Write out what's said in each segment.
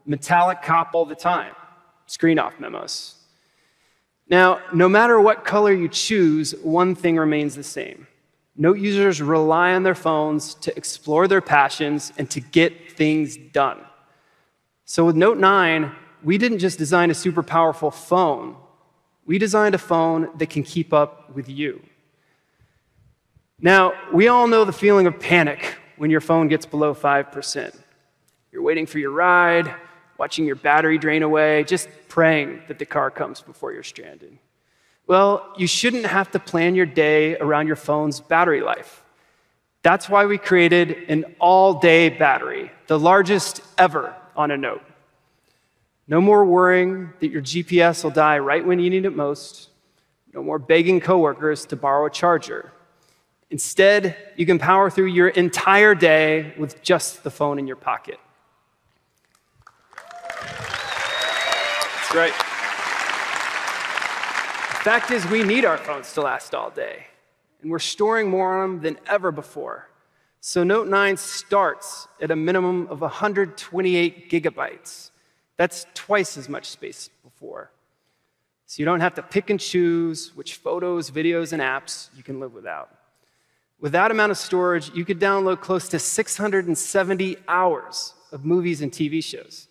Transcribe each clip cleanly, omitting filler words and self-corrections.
metallic copper all the time, screen off memos. Now, no matter what color you choose, one thing remains the same. Note users rely on their phones to explore their passions and to get things done. So with Note 9, we didn't just design a super powerful phone. We designed a phone that can keep up with you. Now, we all know the feeling of panic when your phone gets below 5%. You're waiting for your ride, watching your battery drain away, just praying that the car comes before you're stranded. Well, you shouldn't have to plan your day around your phone's battery life. That's why we created an all-day battery, the largest ever on a Note. No more worrying that your GPS will die right when you need it most. No more begging coworkers to borrow a charger. Instead, you can power through your entire day with just the phone in your pocket. That's right. The fact is, we need our phones to last all day, and we're storing more on them than ever before. So Note 9 starts at a minimum of 128 gigabytes. That's twice as much space before. So you don't have to pick and choose which photos, videos, and apps you can live without. With that amount of storage, you could download close to 670 hours of movies and TV shows.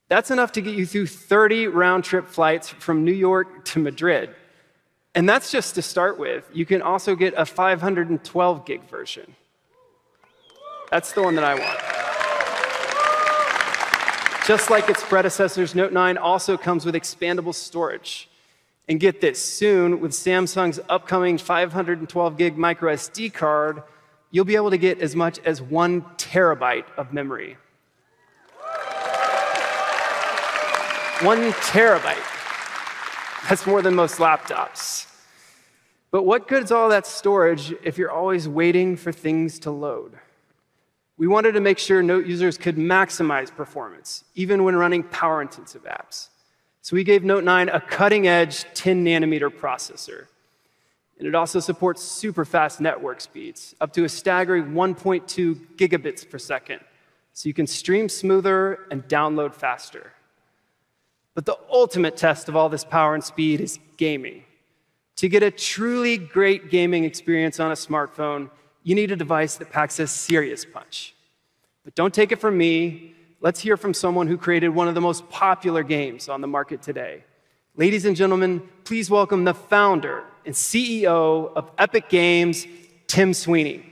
That's enough to get you through 30 round-trip flights from New York to Madrid. And that's just to start with. You can also get a 512 gig version. That's the one that I want. Just like its predecessors, Note 9 also comes with expandable storage. And get this, soon, with Samsung's upcoming 512 gig micro SD card, you'll be able to get as much as 1 terabyte of memory. 1 terabyte. That's more than most laptops. But what good is all that storage if you're always waiting for things to load? We wanted to make sure Note users could maximize performance, even when running power-intensive apps. So we gave Note 9 a cutting-edge 10-nanometer processor. And it also supports super-fast network speeds, up to a staggering 1.2 gigabits per second. So you can stream smoother and download faster. But the ultimate test of all this power and speed is gaming. To get a truly great gaming experience on a smartphone, you need a device that packs a serious punch. But don't take it from me. Let's hear from someone who created one of the most popular games on the market today. Ladies and gentlemen, please welcome the founder and CEO of Epic Games, Tim Sweeney.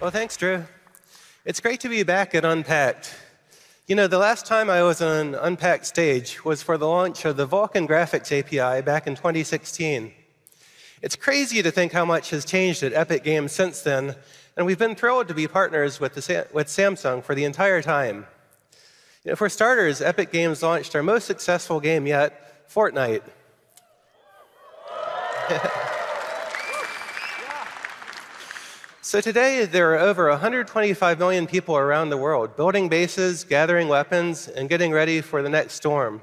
Well, thanks, Drew. It's great to be back at Unpacked. You know, the last time I was on an Unpacked stage was for the launch of the Vulkan Graphics API back in 2016. It's crazy to think how much has changed at Epic Games since then, and we've been thrilled to be partners with Samsung for the entire time. You know, for starters, Epic Games launched our most successful game yet, FORTNITE. So today, there are over 125 million people around the world building bases, gathering weapons, and getting ready for the next storm.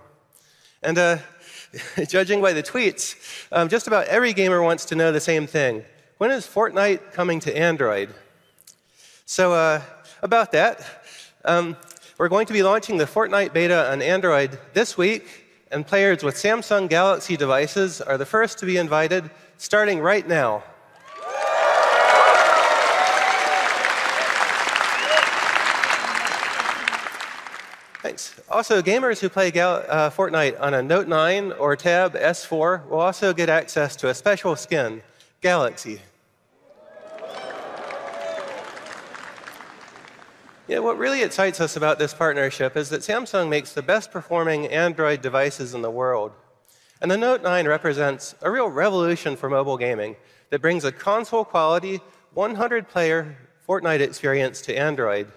And judging by the tweets, just about every gamer wants to know the same thing. When is FORTNITE coming to Android? So about that, we're going to be launching the FORTNITE beta on Android this week, and players with Samsung Galaxy devices are the first to be invited, starting right now. Thanks. Also, gamers who play FORTNITE on a Note 9 or Tab S4 will also get access to a special skin, Galaxy. Yeah, what really excites us about this partnership is that Samsung makes the best performing Android devices in the world. And the Note 9 represents a real revolution for mobile gaming that brings a console-quality, 100-player FORTNITE experience to Android.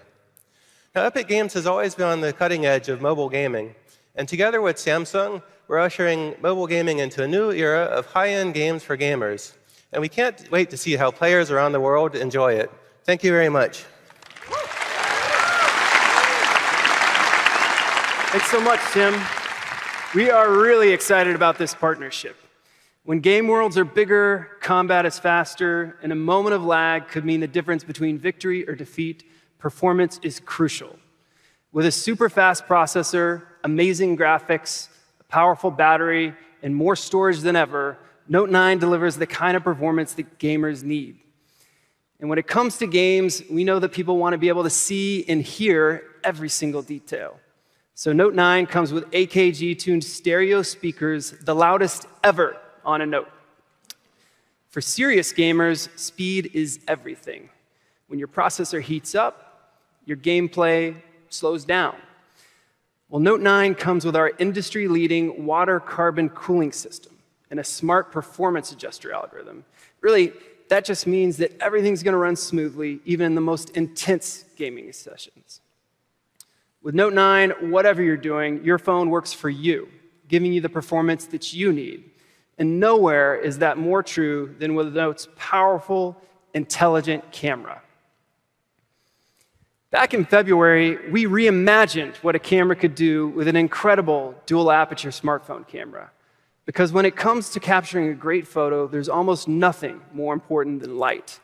Now, Epic Games has always been on the cutting edge of mobile gaming. And together with Samsung, we're ushering mobile gaming into a new era of high-end games for gamers. And we can't wait to see how players around the world enjoy it. Thank you very much. Thanks so much, Tim. We are really excited about this partnership. When game worlds are bigger, combat is faster, and a moment of lag could mean the difference between victory or defeat, performance is crucial. With a super fast processor, amazing graphics, a powerful battery, and more storage than ever, Note 9 delivers the kind of performance that gamers need. And when it comes to games, we know that people want to be able to see and hear every single detail. So Note 9 comes with AKG-tuned stereo speakers, the loudest ever on a Note. For serious gamers, speed is everything. When your processor heats up, your gameplay slows down. Well, Note 9 comes with our industry-leading water carbon cooling system and a smart performance adjuster algorithm. Really, that just means that everything's going to run smoothly, even in the most intense gaming sessions. With Note 9, whatever you're doing, your phone works for you, giving you the performance that you need. And nowhere is that more true than with Note's powerful, intelligent camera. Back in February, we reimagined what a camera could do with an incredible dual-aperture smartphone camera. Because when it comes to capturing a great photo, there's almost nothing more important than light.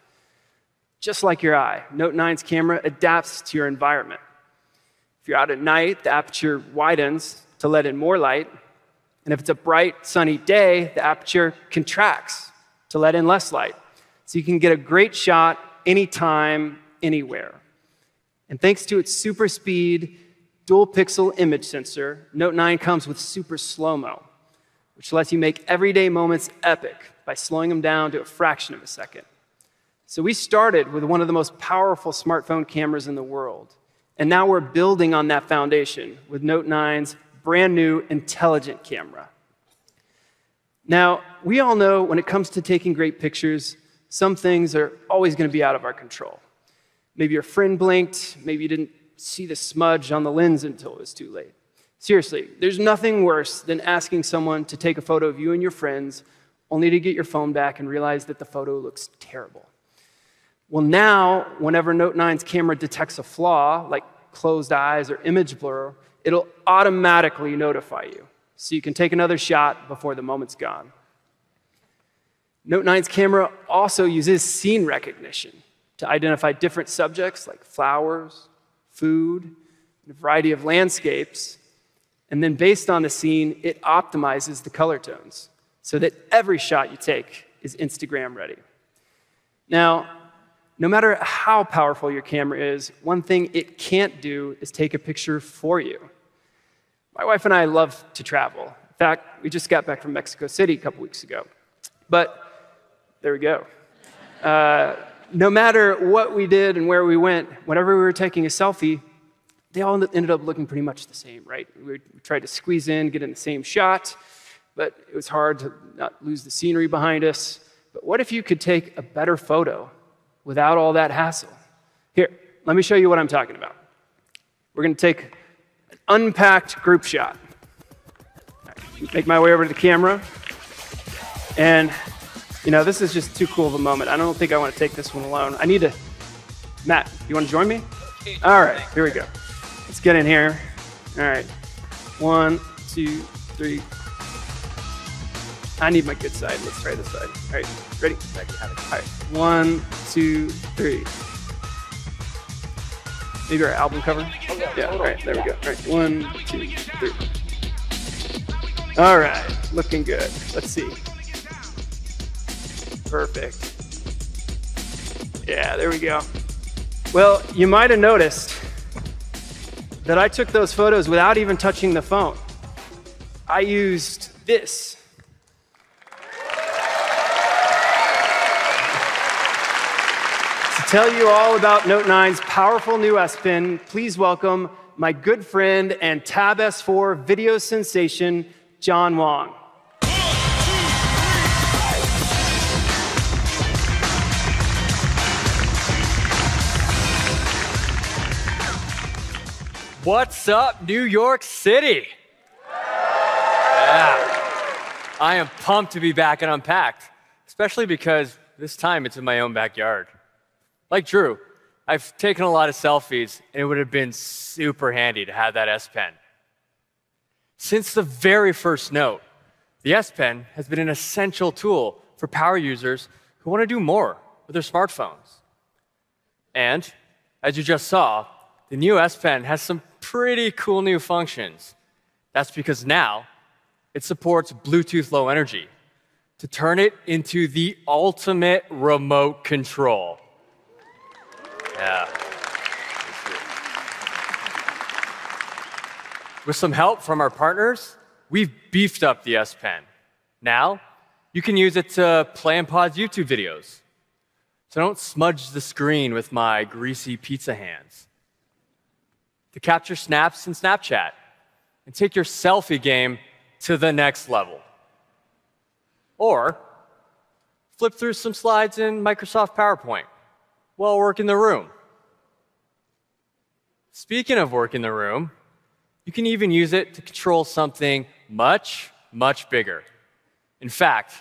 Just like your eye, Note 9's camera adapts to your environment. If you're out at night, the aperture widens to let in more light. And if it's a bright, sunny day, the aperture contracts to let in less light. So you can get a great shot anytime, anywhere. And thanks to its super speed, dual-pixel image sensor, Note 9 comes with super slow-mo, which lets you make everyday moments epic by slowing them down to a fraction of a second. So we started with one of the most powerful smartphone cameras in the world. And now we're building on that foundation with Note 9's brand new intelligent camera. Now, we all know when it comes to taking great pictures, some things are always going to be out of our control. Maybe your friend blinked, maybe you didn't see the smudge on the lens until it was too late. Seriously, there's nothing worse than asking someone to take a photo of you and your friends only to get your phone back and realize that the photo looks terrible. Well, now, whenever Note 9's camera detects a flaw, like closed eyes or image blur, it'll automatically notify you, so you can take another shot before the moment's gone. Note 9's camera also uses scene recognition to identify different subjects like flowers, food, and a variety of landscapes. And then based on the scene, it optimizes the color tones so that every shot you take is Instagram ready. Now, no matter how powerful your camera is, one thing it can't do is take a picture for you. My wife and I love to travel. In fact, we just got back from Mexico City a couple weeks ago. But there we go. No matter what we did and where we went, whenever we were taking a selfie, they all ended up looking pretty much the same, right? We tried to squeeze in, get in the same shot, but it was hard to not lose the scenery behind us. But what if you could take a better photo without all that hassle? Here, let me show you what I'm talking about. We're going to take an unpacked group shot. Right, make my way over to the camera. And, you know, this is just too cool of a moment. I don't think I want to take this one alone. I need to... Matt, you want to join me? All right, here we go. Let's get in here. All right. 1, 2, 3. I need my good side. Let's try this side. All right, ready? All right, 1, 2, 3. Maybe our album cover? Yeah, all right, there we go. All right, 1, 2, 3. All right, looking good. Let's see. Perfect. Yeah, there we go. Well, you might have noticed that I took those photos without even touching the phone. I used this. To tell you all about Note 9's powerful new S Pen, please welcome my good friend and Tab S4 video sensation, John Wong. What's up, New York City? Yeah. I am pumped to be back and unpacked, especially because this time it's in my own backyard. Like Drew, I've taken a lot of selfies, and it would have been super handy to have that S Pen. Since the very first Note, the S Pen has been an essential tool for power users who want to do more with their smartphones. And as you just saw, the new S Pen has some pretty cool new functions. That's because now it supports Bluetooth Low Energy to turn it into the ultimate remote control. Yeah. With some help from our partners, we've beefed up the S Pen. Now, you can use it to play and pause YouTube videos. So don't smudge the screen with my greasy pizza hands. To capture snaps in Snapchat and take your selfie game to the next level. Or flip through some slides in Microsoft PowerPoint while working the room. Speaking of work in the room, you can even use it to control something much, much bigger. In fact,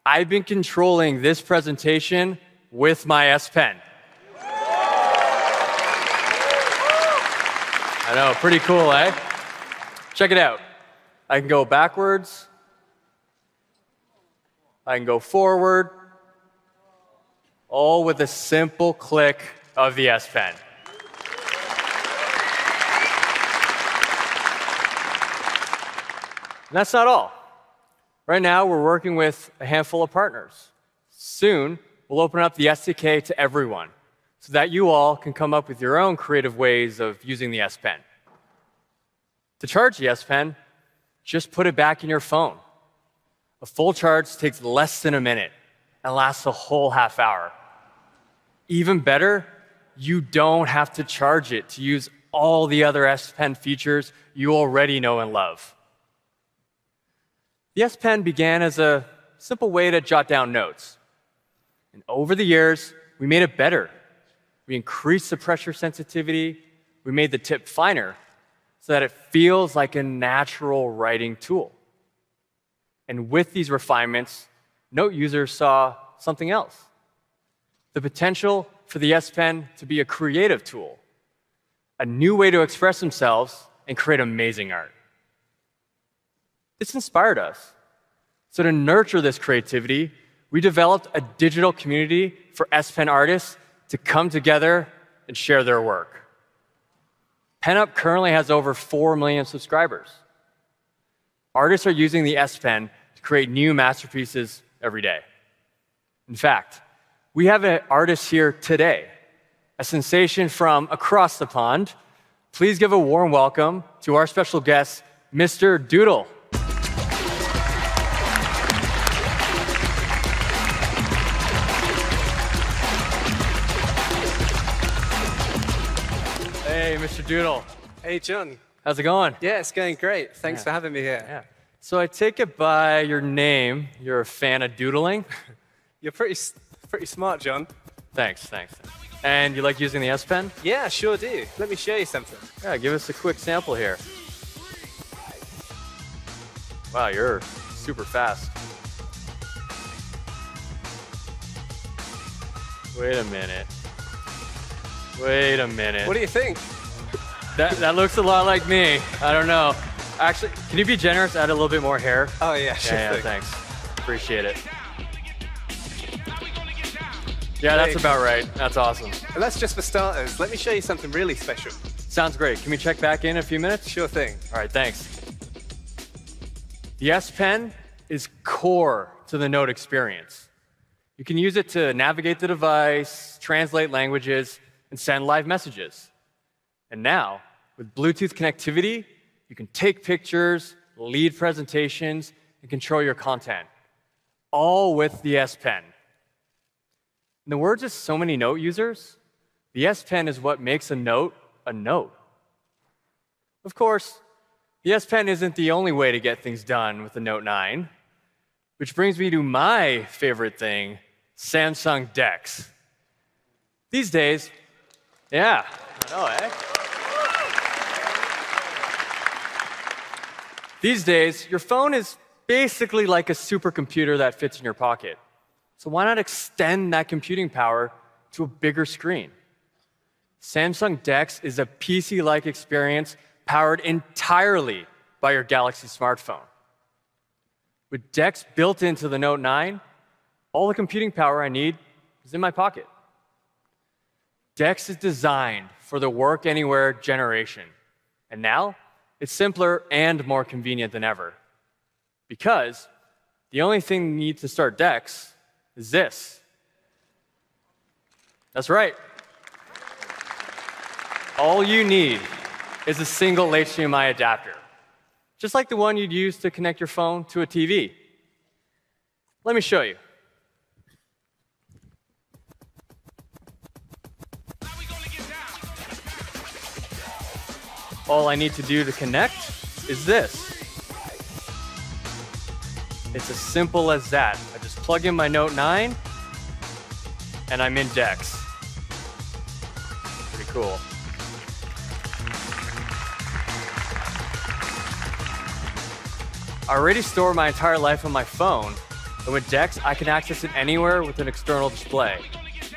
I've been controlling this presentation with my S Pen. I know, pretty cool, eh? Check it out. I can go backwards. I can go forward. All with a simple click of the S Pen. And that's not all. Right now, we're working with a handful of partners. Soon, we'll open up the SDK to everyone so that you all can come up with your own creative ways of using the S Pen. To charge the S Pen, just put it back in your phone. A full charge takes less than a minute and lasts a whole half hour. Even better, you don't have to charge it to use all the other S Pen features you already know and love. The S Pen began as a simple way to jot down notes. And over the years, we made it better. We increased the pressure sensitivity. We made the tip finer so that it feels like a natural writing tool. And with these refinements, Note users saw something else: the potential for the S Pen to be a creative tool, a new way to express themselves and create amazing art. This inspired us. So to nurture this creativity, we developed a digital community for S Pen artists to come together and share their work. PenUp currently has over 4 million subscribers. Artists are using the S Pen to create new masterpieces every day. In fact, we have an artist here today, a sensation from across the pond. Please give a warm welcome to our special guest, Mr. Doodle. Hey, Mr. Doodle. Hey, John. How's it going? Yeah, it's going great. Thanks for having me here. Yeah. So I take it by your name, you're a fan of doodling? You're pretty smart, John. Thanks. And you like using the S Pen? Yeah, sure do. Let me show you something. Yeah, give us a quick sample here. Wow, you're super fast. Wait a minute. What do you think? That looks a lot like me. I don't know. Actually, can you be generous? Add a little bit more hair. Oh, yeah, sure thing. Thanks. Appreciate it. Yeah, that's about right. That's awesome. And that's just for starters. Let me show you something really special. Sounds great. Can we check back in a few minutes? Sure thing. All right, thanks. The S Pen is core to the Note experience. You can use it to navigate the device, translate languages, and send live messages. And now, with Bluetooth connectivity, you can take pictures, lead presentations, and control your content, all with the S Pen. In the words of so many Note users, the S Pen is what makes a Note a Note. Of course, the S Pen isn't the only way to get things done with the Note 9, which brings me to my favorite thing, Samsung DeX. These days, yeah, I know, eh? These days, your phone is basically like a supercomputer that fits in your pocket. So why not extend that computing power to a bigger screen? Samsung DeX is a PC-like experience powered entirely by your Galaxy smartphone. With DeX built into the Note 9, all the computing power I need is in my pocket. DeX is designed for the work anywhere generation. And now, it's simpler and more convenient than ever. Because the only thing you need to start DeX is this. That's right. All you need is a single HDMI adapter, just like the one you'd use to connect your phone to a TV. Let me show you. All I need to do to connect is this. It's as simple as that. I just plug in my Note 9, and I'm in DeX. Pretty cool. I already store my entire life on my phone, and with DeX, I can access it anywhere with an external display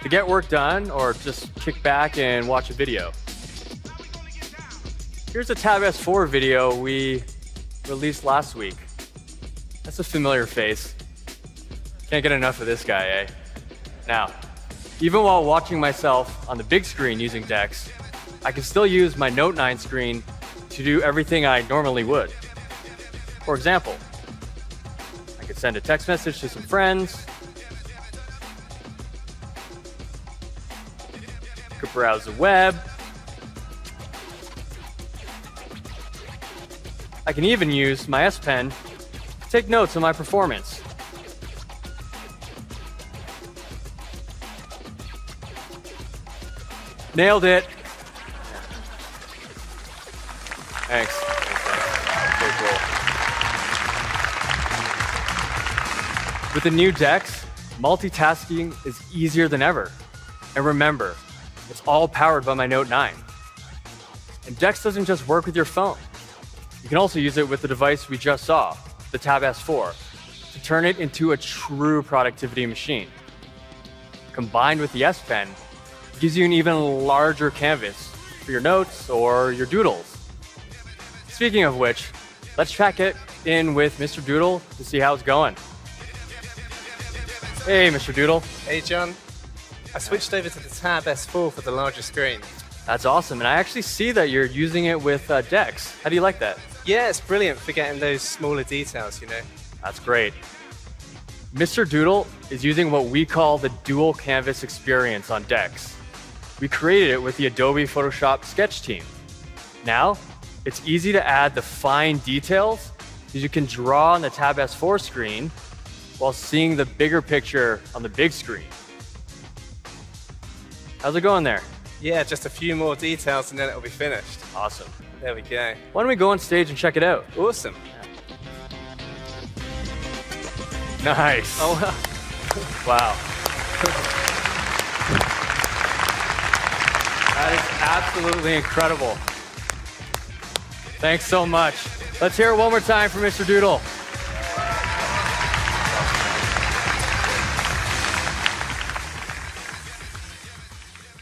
to get work done or just kick back and watch a video. Here's a Tab S4 video we released last week. That's a familiar face. Can't get enough of this guy, eh? Now, even while watching myself on the big screen using DeX, I can still use my Note 9 screen to do everything I normally would. For example, I could send a text message to some friends, could browse the web, I can even use my S Pen to take notes on my performance. Nailed it. Thanks. Very cool. With the new DeX, multitasking is easier than ever. And remember, it's all powered by my Note 9. And DeX doesn't just work with your phone. You can also use it with the device we just saw, the Tab S4, to turn it into a true productivity machine. Combined with the S Pen, it gives you an even larger canvas for your notes or your doodles. Speaking of which, let's check it in with Mr. Doodle to see how it's going. Hey, Mr. Doodle. Hey, John. I switched over to the Tab S4 for the larger screen. That's awesome, and I actually see that you're using it with DeX. How do you like that? Yeah, it's brilliant for getting those smaller details, you know. That's great. Mr. Doodle is using what we call the dual canvas experience on DeX. We created it with the Adobe Photoshop Sketch team. Now, it's easy to add the fine details that you can draw on the Tab S4 screen while seeing the bigger picture on the big screen. How's it going there? Yeah, just a few more details and then it'll be finished. Awesome. There we go. Why don't we go on stage and check it out? Awesome. Nice. Oh, Wow. That is absolutely incredible. Thanks so much. Let's hear it one more time for Mr. Doodle.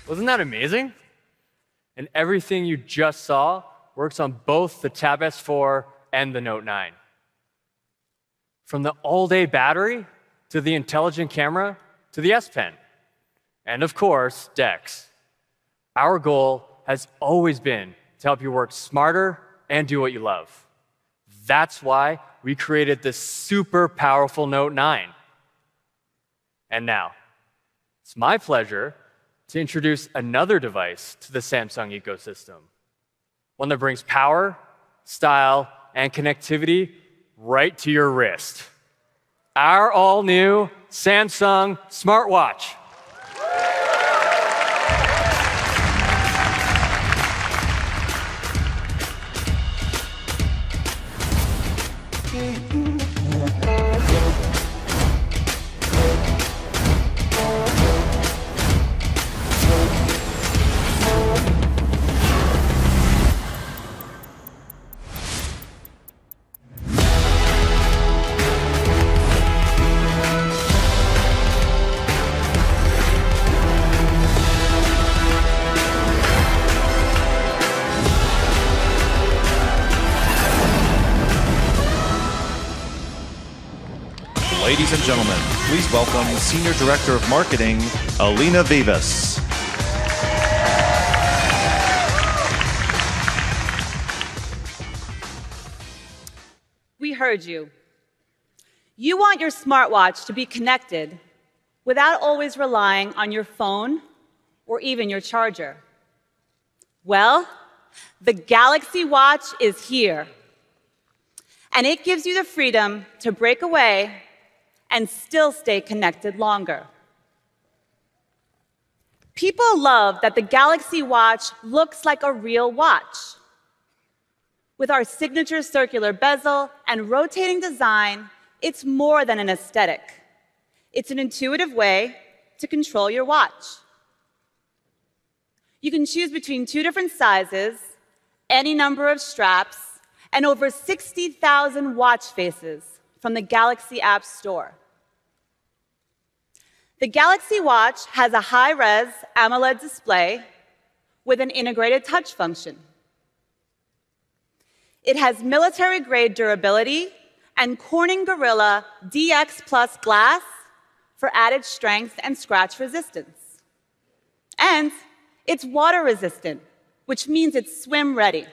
Wasn't that amazing? And everything you just saw works on both the Tab S4 and the Note 9. From the all-day battery, to the intelligent camera, to the S Pen. And of course, DeX. Our goal has always been to help you work smarter and do what you love. That's why we created this super powerful Note 9. And now, it's my pleasure to introduce another device to the Samsung ecosystem. One that brings power, style, and connectivity right to your wrist. Our all-new Samsung smartwatch. Ladies and gentlemen, please welcome Senior Director of Marketing, Alina Vivas. We heard you. You want your smartwatch to be connected without always relying on your phone or even your charger. Well, the Galaxy Watch is here. And it gives you the freedom to break away and still stay connected longer. People love that the Galaxy Watch looks like a real watch. With our signature circular bezel and rotating design, it's more than an aesthetic. It's an intuitive way to control your watch. You can choose between 2 different sizes, any number of straps, and over 60,000 watch faces from the Galaxy App Store. The Galaxy Watch has a high-res AMOLED display with an integrated touch function. It has military-grade durability and Corning Gorilla DX Plus glass for added strength and scratch resistance. And it's water-resistant, which means it's swim-ready.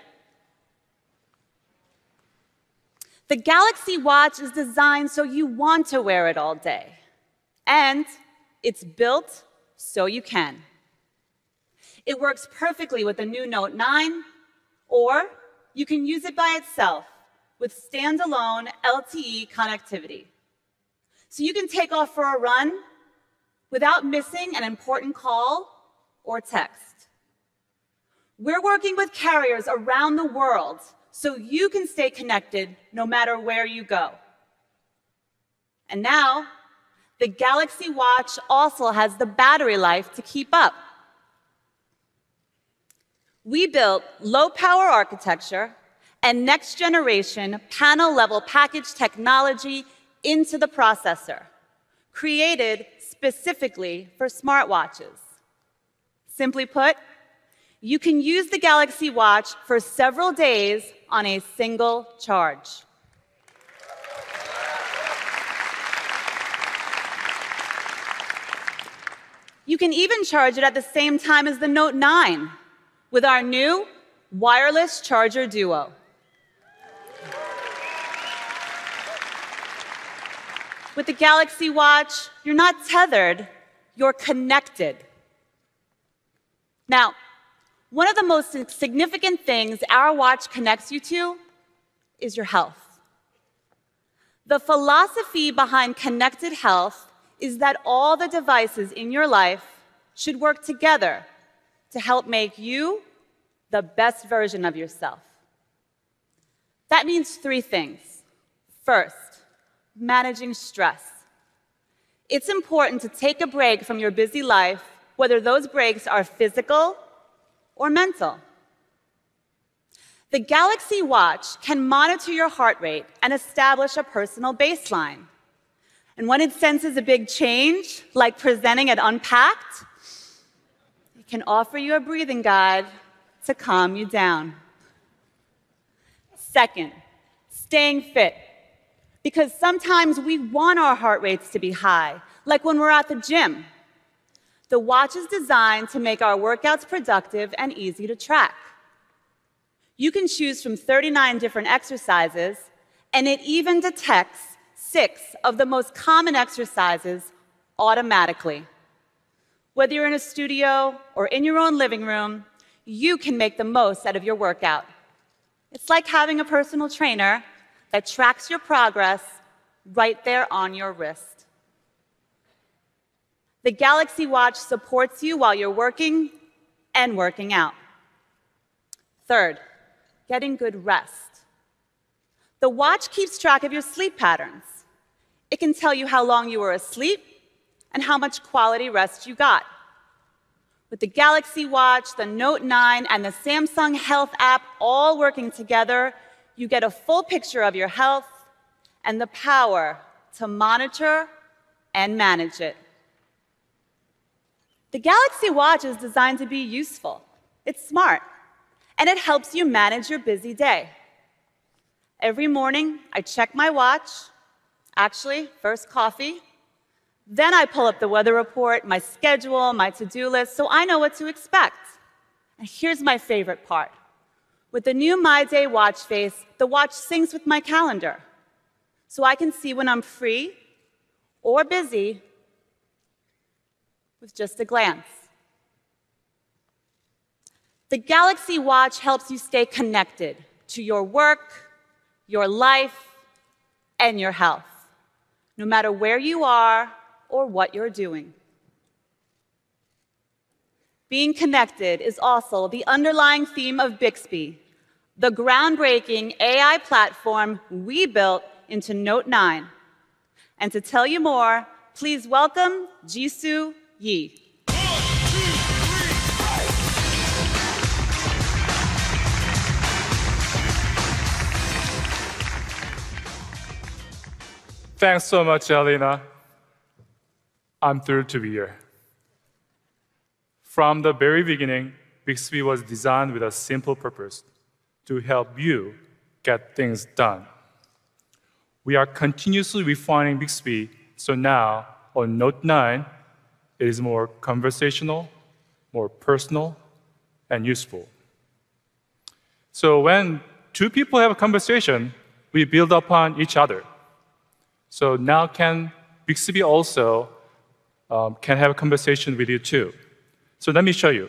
The Galaxy Watch is designed so you want to wear it all day. And it's built so you can. It works perfectly with the new Note 9, or you can use it by itself with standalone LTE connectivity. So you can take off for a run without missing an important call or text. We're working with carriers around the world so you can stay connected no matter where you go. And now, the Galaxy Watch also has the battery life to keep up. We built low-power architecture and next-generation panel-level package technology into the processor, created specifically for smartwatches. Simply put, you can use the Galaxy Watch for several days on a single charge. You can even charge it at the same time as the Note 9 with our new wireless charger duo. With the Galaxy Watch, you're not tethered, you're connected. Now, one of the most significant things our watch connects you to is your health. The philosophy behind connected health is that all the devices in your life should work together to help make you the best version of yourself. That means 3 things. First, managing stress. It's important to take a break from your busy life, whether those breaks are physical or mental. The Galaxy Watch can monitor your heart rate and establish a personal baseline. And when it senses a big change, like presenting at Unpacked, it can offer you a breathing guide to calm you down. Second, staying fit. Because sometimes we want our heart rates to be high, like when we're at the gym. The watch is designed to make our workouts productive and easy to track. You can choose from 39 different exercises, and it even detects 6 of the most common exercises automatically. Whether you're in a studio or in your own living room, you can make the most out of your workout. It's like having a personal trainer that tracks your progress right there on your wrist. The Galaxy Watch supports you while you're working and working out. Third, getting good rest. The watch keeps track of your sleep patterns. It can tell you how long you were asleep and how much quality rest you got. With the Galaxy Watch, the Note 9, and the Samsung Health app all working together, you get a full picture of your health and the power to monitor and manage it. The Galaxy Watch is designed to be useful. It's smart, and it helps you manage your busy day. Every morning, I check my watch, Actually, first coffee, then I pull up the weather report, my schedule, my to-do list, so I know what to expect. And here's my favorite part. With the new My Day watch face, the watch syncs with my calendar, so I can see when I'm free or busy with just a glance. The Galaxy Watch helps you stay connected to your work, your life, and your health, no matter where you are or what you're doing. Being connected is also the underlying theme of Bixby, the groundbreaking AI platform we built into Note 9. And to tell you more, please welcome Jisoo Yi. Thanks so much, Alina. I'm thrilled to be here. From the very beginning, Bixby was designed with a simple purpose: to help you get things done. We are continuously refining Bixby, so now on Note 9, it is more conversational, more personal, and useful. So when two people have a conversation, we build upon each other. So now Bixby also can have a conversation with you too. So let me show you.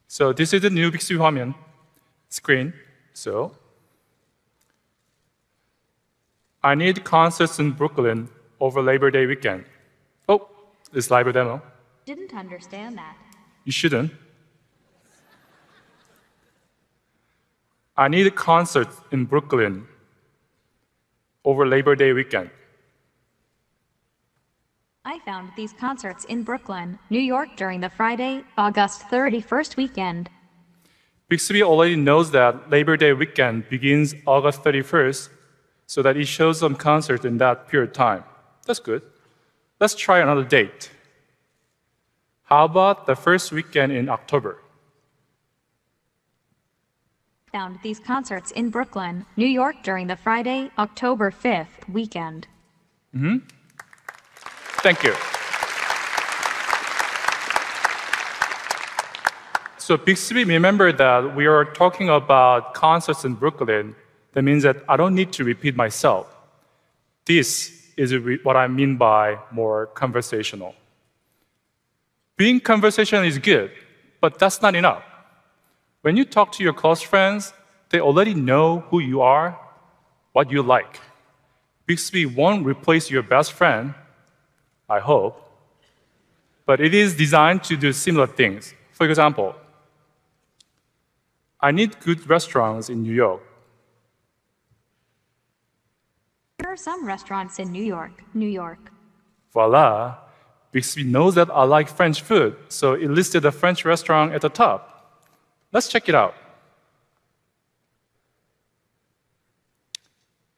So this is the new Bixby 화면 screen. So I need concerts in Brooklyn over Labor Day weekend. Oh, this live demo. Didn't understand that. You shouldn't. I need a concert in Brooklyn over Labor Day weekend. I found these concerts in Brooklyn, New York during the Friday, August 31st weekend. Bixby already knows that Labor Day weekend begins August 31st, so that it shows some concerts in that period of time. That's good. Let's try another date. How about the first weekend in October? Found these concerts in Brooklyn, New York during the Friday, October 5th weekend. Thank you. So Bixby, remember that we are talking about concerts in Brooklyn. That means that I don't need to repeat myself. This is what I mean by more conversational. Being conversational is good, but that's not enough. When you talk to your close friends, they already know who you are, what you like. Bixby won't replace your best friend, I hope, but it is designed to do similar things. For example, I need good restaurants in New York. There are some restaurants in New York, New York. Voila! Bixby knows that I like French food, so it listed a French restaurant at the top. Let's check it out.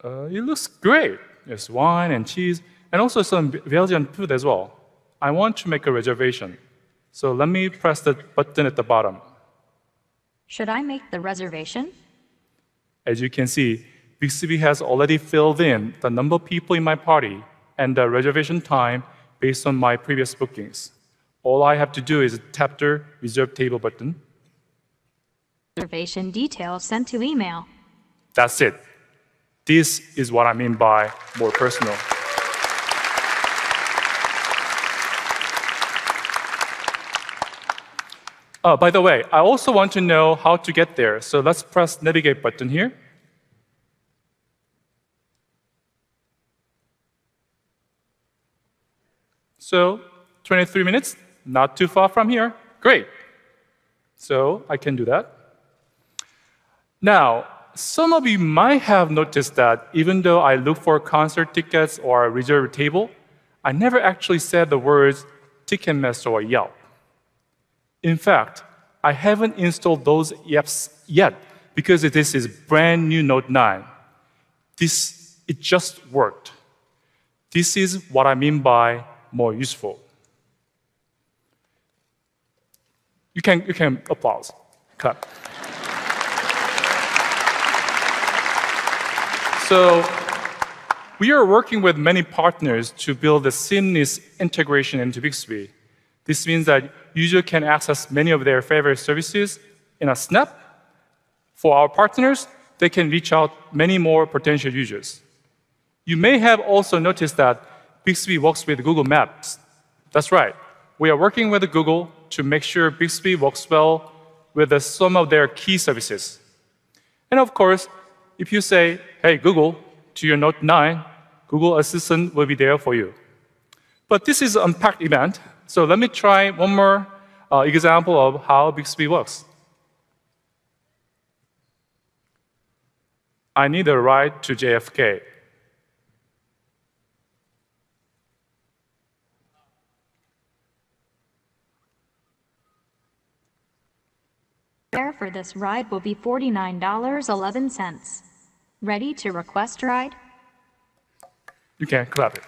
It looks great. There's wine and cheese, and also some Belgian food as well. I want to make a reservation. So let me press the button at the bottom. Should I make the reservation? As you can see, Bixby has already filled in the number of people in my party and the reservation time based on my previous bookings. All I have to do is tap the Reserve Table button. Reservation details sent to email. That's it. This is what I mean by more personal. By the way, I also want to know how to get there. So let's press Navigate button here. So 23 minutes, not too far from here. Great. So I can do that. Now, some of you might have noticed that even though I look for concert tickets or a reserved table, I never actually said the words Ticketmaster or Yelp. In fact, I haven't installed those apps yet because this is brand new Note 9. It just worked. This is what I mean by more useful. You can applause. Clap. So we are working with many partners to build a seamless integration into Bixby. This means that users can access many of their favorite services in a snap. For our partners, they can reach out many more potential users. You may have also noticed that Bixby works with Google Maps. That's right. We are working with Google to make sure Bixby works well with some of their key services. And of course, if you say, hey, Google, to your Note 9, Google Assistant will be there for you. But this is an unpacked event, so let me try one more example of how Bixby works. I need a ride to JFK. Fare for this ride will be $49.11. Ready to request ride? You can clap it.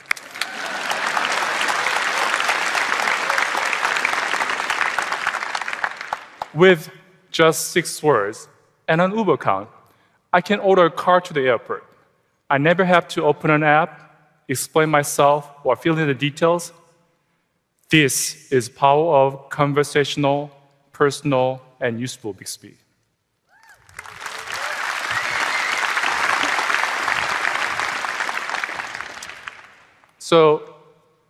With just 6 words and an Uber account, I can order a car to the airport. I never have to open an app, explain myself, or fill in the details. This is power of conversational, personal, and useful Bixby. So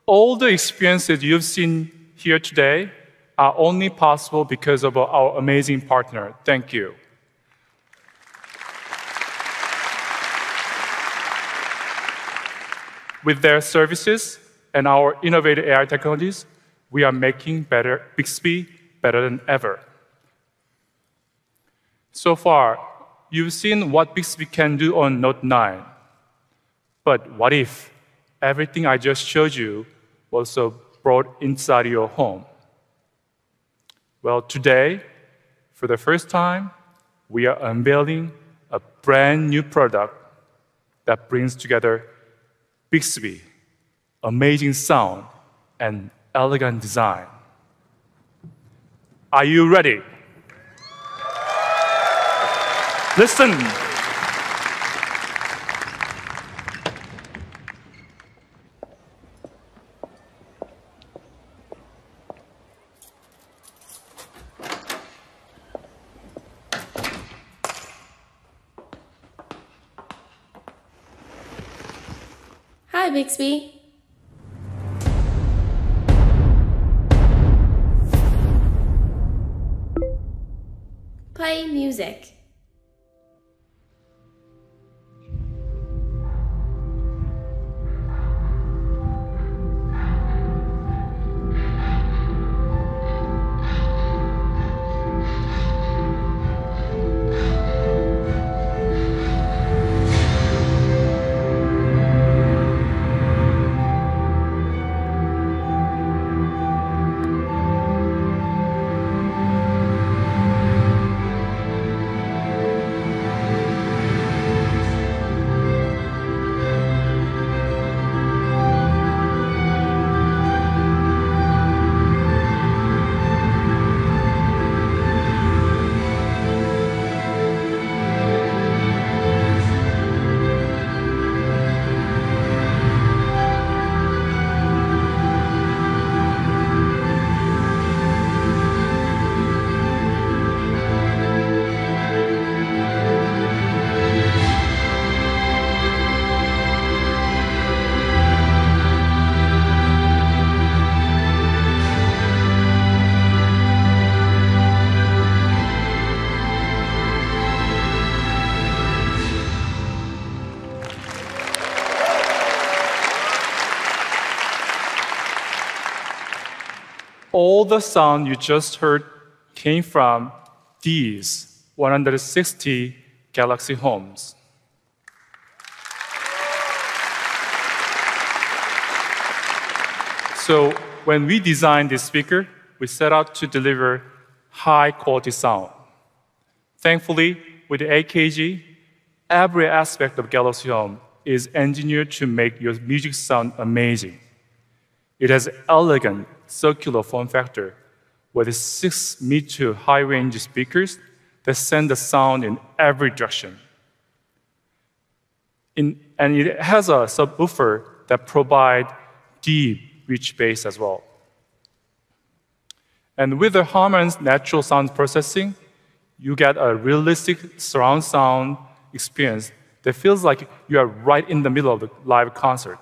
all the experiences you've seen here today are only possible because of our amazing partner. Thank you. With their services and our innovative AI technologies, we are making Bixby better than ever. So far, you've seen what Bixby can do on Note 9. But what if everything I just showed you was also brought inside your home? Well, today, for the first time, we are unveiling a brand new product that brings together Bixby, amazing sound, and elegant design. Are you ready? Listen. Hi, Bixby. Play music. All the sound you just heard came from these 160 Galaxy homes. So when we designed this speaker, we set out to deliver high-quality sound. Thankfully, with the AKG, every aspect of Galaxy Home is engineered to make your music sound amazing. It has elegant circular form factor with 6-meter high-range speakers that send the sound in every direction. And it has a subwoofer that provides deep, rich bass as well. And with the Harman's natural sound processing, you get a realistic surround sound experience that feels like you are right in the middle of the live concert.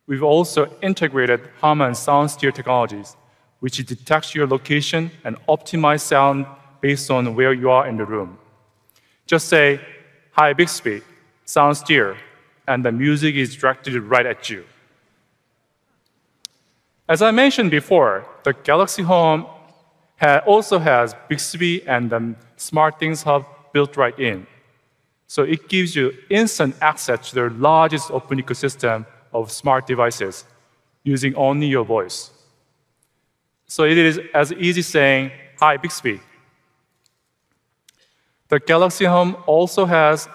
We've also integrated Harman's sound steer technologies, which detects your location and optimizes sound based on where you are in the room. Just say, "Hi, Bixby, sound steer," and the music is directed right at you. As I mentioned before, the Galaxy Home also has Bixby and the SmartThings Hub built right in. So it gives you instant access to the largest open ecosystem of smart devices using only your voice. So it is as easy saying, "Hi, Bixby." The Galaxy Home also has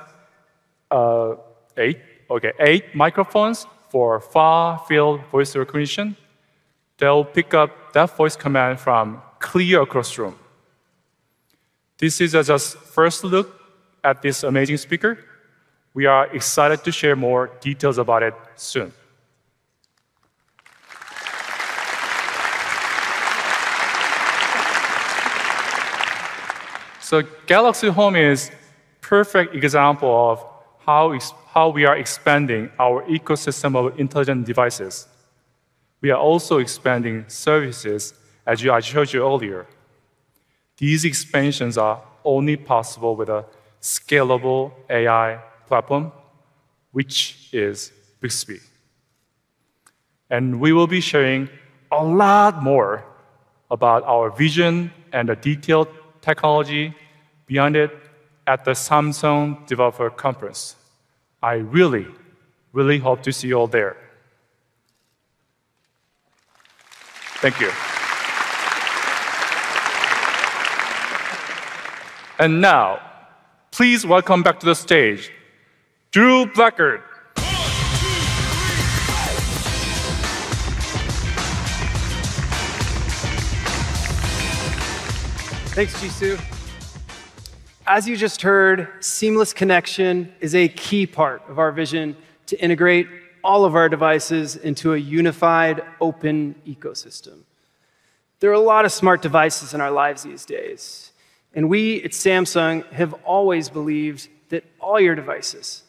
8 microphones for far-field voice recognition. They'll pick up that voice command from clear across the room. This is just first look at this amazing speaker. We are excited to share more details about it soon. So Galaxy Home is a perfect example of how we are expanding our ecosystem of intelligent devices. We are also expanding services, as I showed you earlier. These expansions are only possible with a scalable AI platform, which is Bixby. And we will be sharing a lot more about our vision and the detailed technology beyond it at the Samsung Developer Conference. I really, really hope to see you all there. Thank you. And now, please welcome back to the stage, Drew Blackard. Thanks, Jisoo. As you just heard, seamless connection is a key part of our vision to integrate all of our devices into a unified, open ecosystem. There are a lot of smart devices in our lives these days, and we at Samsung have always believed that all your devices,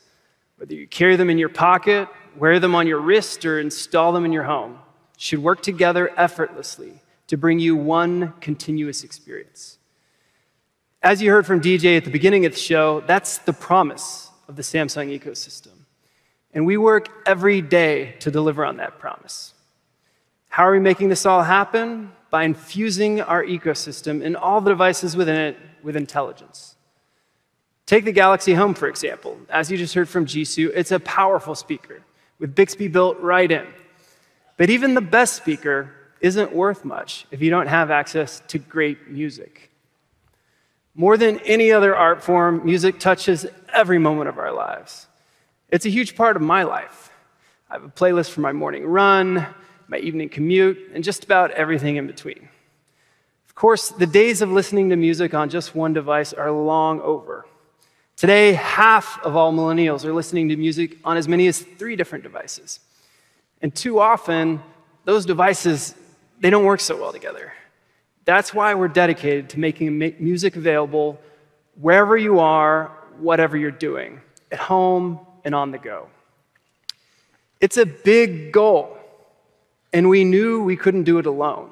whether you carry them in your pocket, wear them on your wrist, or install them in your home, should work together effortlessly to bring you one continuous experience. As you heard from DJ at the beginning of the show, that's the promise of the Samsung ecosystem. And we work every day to deliver on that promise. How are we making this all happen? By infusing our ecosystem and all the devices within it with intelligence. Take the Galaxy Home, for example. As you just heard from Jisoo, it's a powerful speaker with Bixby built right in. But even the best speaker isn't worth much if you don't have access to great music. More than any other art form, music touches every moment of our lives. It's a huge part of my life. I have a playlist for my morning run, my evening commute, and just about everything in between. Of course, the days of listening to music on just one device are long over. Today, half of all millennials are listening to music on as many as 3 different devices. And too often, those devices, they don't work so well together. That's why we're dedicated to making music available wherever you are, whatever you're doing, at home and on the go. It's a big goal, and we knew we couldn't do it alone.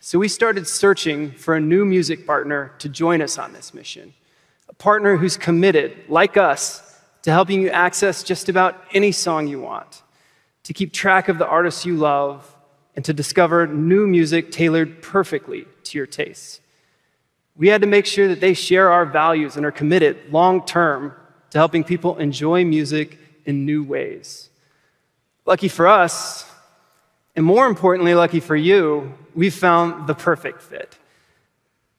So we started searching for a new music partner to join us on this mission, a partner who's committed, like us, to helping you access just about any song you want, to keep track of the artists you love, and to discover new music tailored perfectly to your tastes. We had to make sure that they share our values and are committed long-term to helping people enjoy music in new ways. Lucky for us, and more importantly, lucky for you, we found the perfect fit.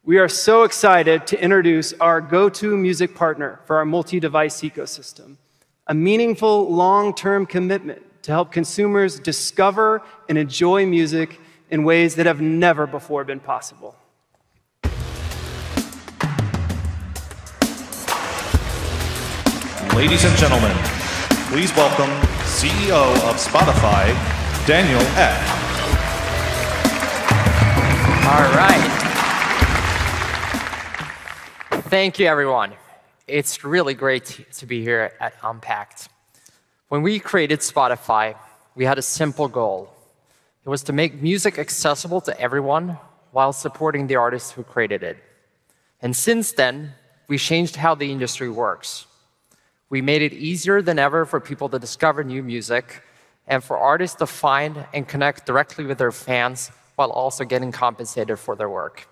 We are so excited to introduce our go-to music partner for our multi-device ecosystem, a meaningful long-term commitment to help consumers discover and enjoy music in ways that have never before been possible. Ladies and gentlemen, please welcome CEO of Spotify, Daniel Ek. All right. Thank you, everyone. It's really great to be here at Unpacked. When we created Spotify, we had a simple goal. It was to make music accessible to everyone while supporting the artists who created it. And since then, we changed how the industry works. We made it easier than ever for people to discover new music and for artists to find and connect directly with their fans while also getting compensated for their work.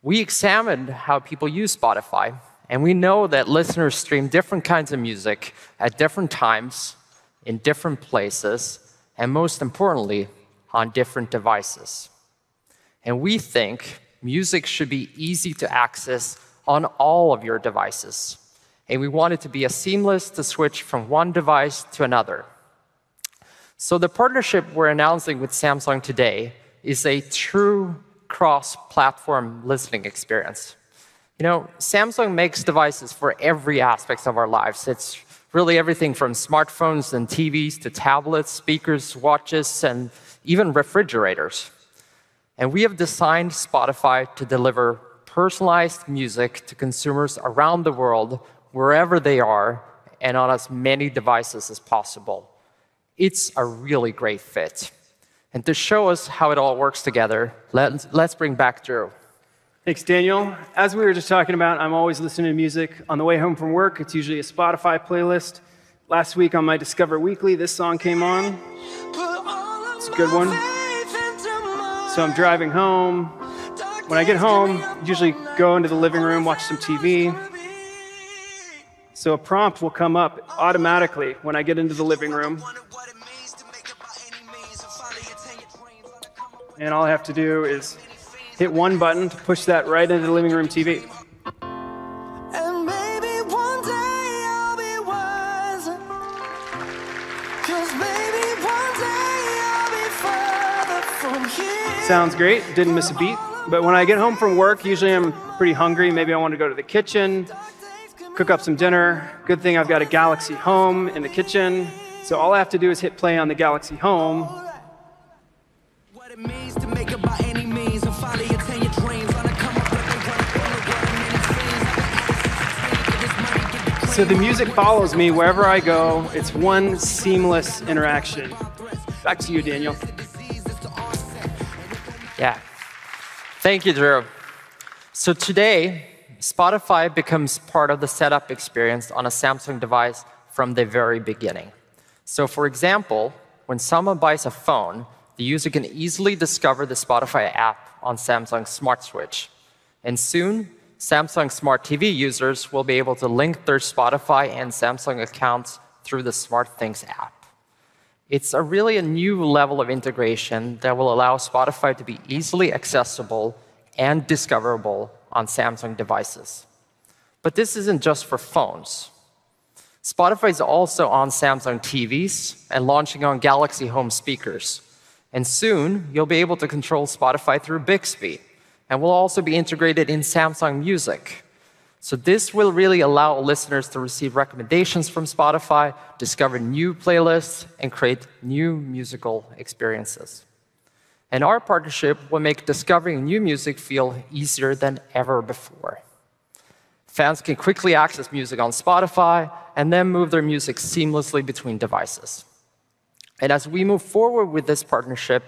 We examined how people use Spotify, and we know that listeners stream different kinds of music at different times, in different places, and most importantly, on different devices. And we think music should be easy to access on all of your devices. And we want it to be as seamless to switch from one device to another. So the partnership we're announcing with Samsung today is a true cross-platform listening experience. You know, Samsung makes devices for every aspect of our lives. It's really everything from smartphones and TVs to tablets, speakers, watches, and even refrigerators. And we have designed Spotify to deliver personalized music to consumers around the world, wherever they are, and on as many devices as possible. It's a really great fit. And to show us how it all works together, let's bring back Drew. Thanks, Daniel. As we were just talking about, I'm always listening to music on the way home from work. It's usually a Spotify playlist. Last week on my Discover Weekly, this song came on. It's a good one. So I'm driving home. When I get home, I usually go into the living room, watch some TV. So a prompt will come up automatically when I get into the living room. And all I have to do is hit one button to push that right into the living room TV. And maybe one day I'll be wiser. 'Cause maybe one day I'll be further from here. Sounds great, didn't miss a beat. But when I get home from work, usually I'm pretty hungry. Maybe I want to go to the kitchen, cook up some dinner. Good thing I've got a Galaxy Home in the kitchen. So all I have to do is hit play on the Galaxy Home. So the music follows me wherever I go. It's one seamless interaction. Back to you, Daniel. Yeah. Thank you, Drew. So today, Spotify becomes part of the setup experience on a Samsung device from the very beginning. So for example, when someone buys a phone, the user can easily discover the Spotify app on Samsung's Smart Switch. And soon, Samsung Smart TV users will be able to link their Spotify and Samsung accounts through the SmartThings app. It's really a new level of integration that will allow Spotify to be easily accessible and discoverable on Samsung devices. But this isn't just for phones. Spotify is also on Samsung TVs and launching on Galaxy Home speakers. And soon, you'll be able to control Spotify through Bixby, and will also be integrated in Samsung Music. So this will really allow listeners to receive recommendations from Spotify, discover new playlists, and create new musical experiences. And our partnership will make discovering new music feel easier than ever before. Fans can quickly access music on Spotify and then move their music seamlessly between devices. And as we move forward with this partnership,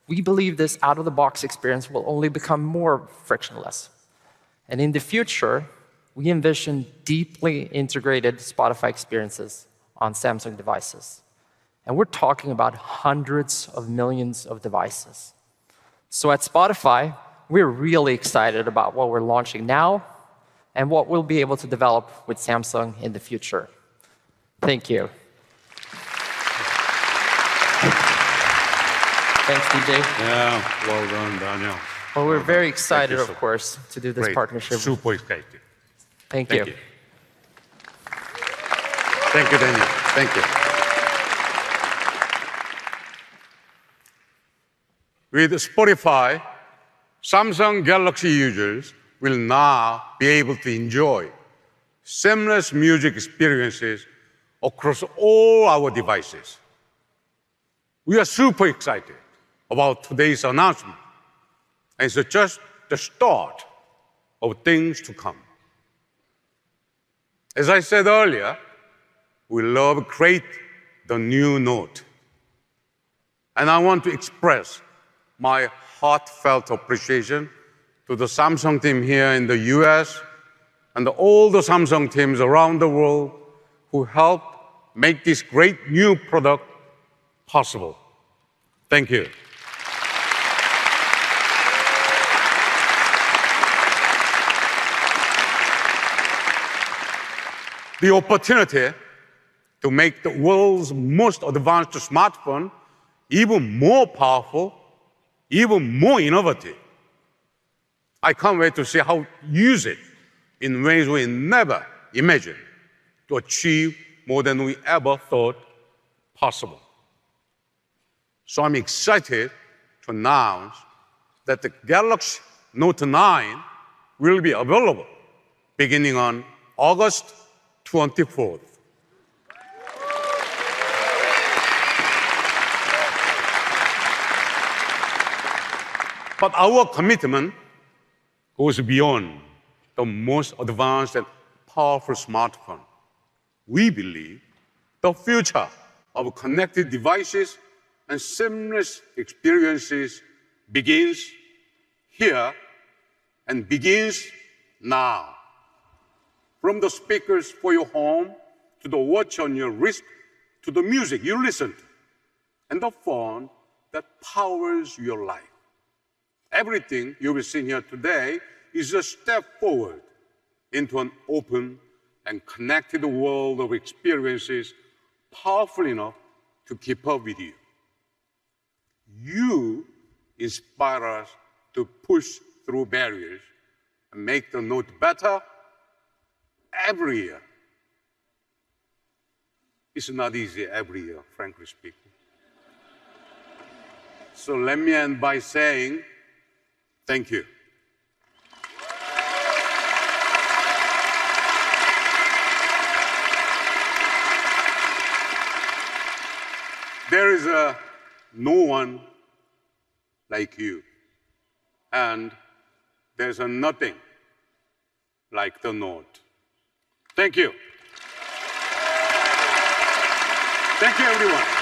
we believe this out-of-the-box experience will only become more frictionless. And in the future, we envision deeply integrated Spotify experiences on Samsung devices. And we're talking about hundreds of millions of devices. So at Spotify, we're really excited about what we're launching now and what we'll be able to develop with Samsung in the future. Thank you. Thanks, DJ. Yeah, well done, Daniel. Well, we're very excited, of course, to do this partnership. Super excited. Thank you. Thank you, Daniel. Thank you. With Spotify, Samsung Galaxy users will now be able to enjoy seamless music experiences across all our devices. We are super excited about today's announcement, and it's just the start of things to come. As I said earlier, we love create the new Note. And I want to express my heartfelt appreciation to the Samsung team here in the US and all the Samsung teams around the world who helped make this great new product possible. Thank you. The opportunity to make the world's most advanced smartphone even more powerful, even more innovative. I can't wait to see how we use it in ways we never imagined to achieve more than we ever thought possible. So I'm excited to announce that the Galaxy Note 9 will be available beginning on August 24th. But our commitment goes beyond the most advanced and powerful smartphone. We believe the future of connected devices and seamless experiences begins here and begins now. From the speakers for your home, to the watch on your wrist, to the music you listen to, and the phone that powers your life. Everything you will see here today is a step forward into an open and connected world of experiences powerful enough to keep up with you. You inspire us to push through barriers and make the Note better every year. It's not easy every year, frankly speaking. So let me end by saying thank you. There is no one like you, and there's nothing like the Note. Thank you. Thank you, everyone.